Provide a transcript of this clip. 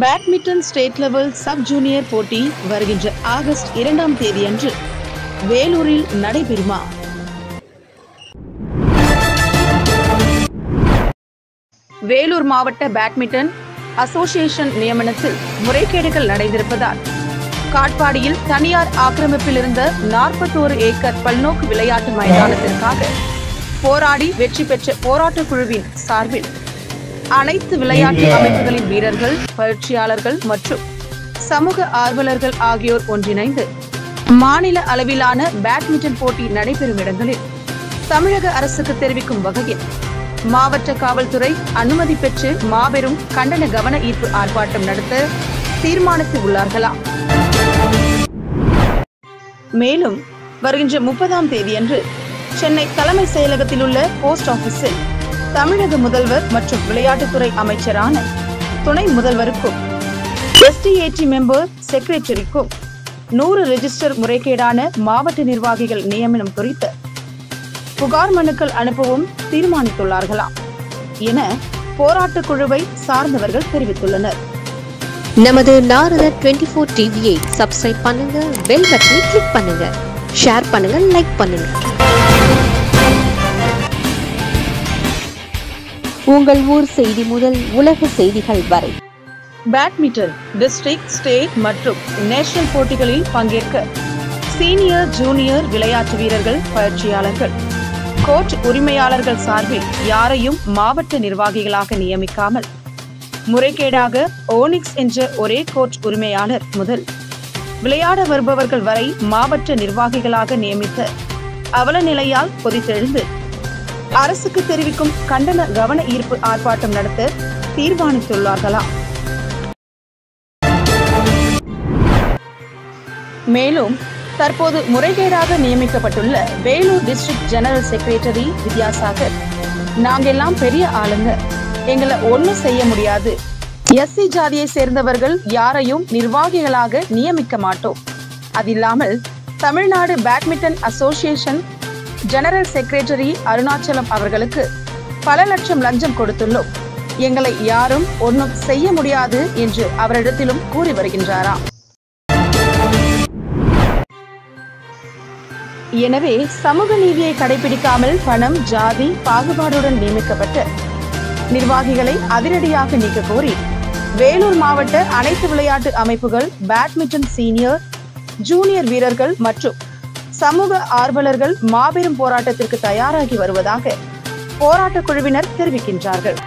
Badminton state level sub junior போட்டி வருகின்ற August 2ஆம் தேதியன்று வேலூரில் நடைபெறுமா? வேலூர் மாவட்ட பேட்மிண்டன் அசோசியேஷன் நியமனத்தில் முறைகேடுகள் நடந்திருப்பதால் காட்பாடியில் தனியார் ஆக்கிரமிப்பில் இருந்த 41 ஏக்கர் பல்நோக்கு விளையாட்டு மைதானத்திற்காக போராடி வெற்றி பெற்ற போராட்டக் குழுவின் சார்பில் அனைத்து விளையாட்டு அமைப்புகளின் வீரர்கள், பயிற்சியாளர்கள் மற்றும் சமூக ஆர்வலர்கள் ஆகியோர் ஒன்றிணைந்து மாநில அளவிலான பேட்மிண்டன் போட்டி நடைபெறும் இடங்களில் தமிழக அரசுக்கு தெரிவிக்கும் வகையில் மாவட்ட காவல்துறை அனுமதி பெற்று மாபெரும் கண்டன கவன ஈர்ப்பு ஆர்ப்பாட்டம் நடத்த தீர்மானித்து உள்ளார்களாம். மேலும் வருகின்ற 30ஆம் தேதியன்று சென்னை தலைமை செயலகத்தில் உள்ள போஸ்ட் ஆபீஸில் தமிழக முதல்வர் மற்றும் விளையாட்டுத்துறை அமைச்சரான துணை முதல்வருக்கும் STAT மெம்பர் செக்ரட்டரிக்கும் 100 ரெஜிஸ்டர் முறைகேடான மாவட்ட நிர்வாகிகள் நியமனம் குறித்து புகார் மனுக்கள் அனுப்பவும் தீர்மானித்துள்ளார்களாம் என போராட்டக் குழுவை சார்ந்தவர்கள் தெரிவித்துள்ளனர். நமது நாரத 24 டிவியை சப்ஸ்கிரைப் பண்ணுங்க, பெல் பட்டனை கிளிக் பண்ணுங்க, ஷேர் பண்ணுங்க, லைக் பண்ணுங்க. உங்கள் ஊர் செய்தி முதல் உலக செய்திகள் வரை பேட்மிண்டன் டிஸ்ட்ரிக்ட், ஸ்டேட் மற்றும் நேஷனல் போட்டிகளில் பங்கேற்க சீனியர், ஜூனியர் விளையாட்டு வீரர்கள், பயிற்சியாளர்கள், கோச் உரிமையாளர்கள் சார்பில் யாரையும் மாவட்ட நிர்வாகிகளாக நியமிக்காமல் முறைகேடாக ஓனிக்ஸ் என்ற ஒரே கோச் உரிமையாளர் முதல் விளையாட வருபவர்கள் வரை மாவட்ட நிர்வாகிகளாக நியமித்த அவல நிலையால் கொதித்தெழுந்து அரசுக்கு தெரிவிக்கும் கண்டன கவன ஈர்ப்பு ஆர்ப்பாட்டம் நடத்த தீர்மானித்துள்ளார்களாம். மேலும் தற்போது முறைகேடாக நியமிக்கப்பட்டுள்ள Vellore district general secretary Vidyasagar, நாங்கெல்லாம் பெரிய ஆளுங்க, எங்களை ஒன்னும் செய்ய முடியாது, SC ஜாதியை சேர்ந்தவர்கள் யாரையும் நிர்வாகிகளாக நியமிக்க மாட்டோம், அதில்லாமல் Tamil Nadu badminton association general secretary Arunachalam அவர்களுக்கு பல லட்சம் லஞ்சம் கொடுத்துள்ளோம், எங்களை யாரும் ஒன்றும் செய்ய முடியாது என்று அவரிடத்திலும் கூறி வருகின்றாராம். எனவே சமூக நீதியை கடைபிடிக்காமல் பணம், ஜாதி பாகுபாடுடன் நியமிக்கப்பட்ட நிர்வாகிகளை அதிரடியாக நீக்க கோரி வேலூர் மாவட்ட அனைத்து விளையாட்டு அமைப்புகள், பேட்மிண்டன் சீனியர், ஜூனியர் வீரர்கள் மற்றும் சமூக ஆர்வலர்கள் மாபெரும் போராட்டத்திற்கு தயாராகி வருவதாக போராட்டக் குழுவினர் தெரிவிக்கின்றார்கள்.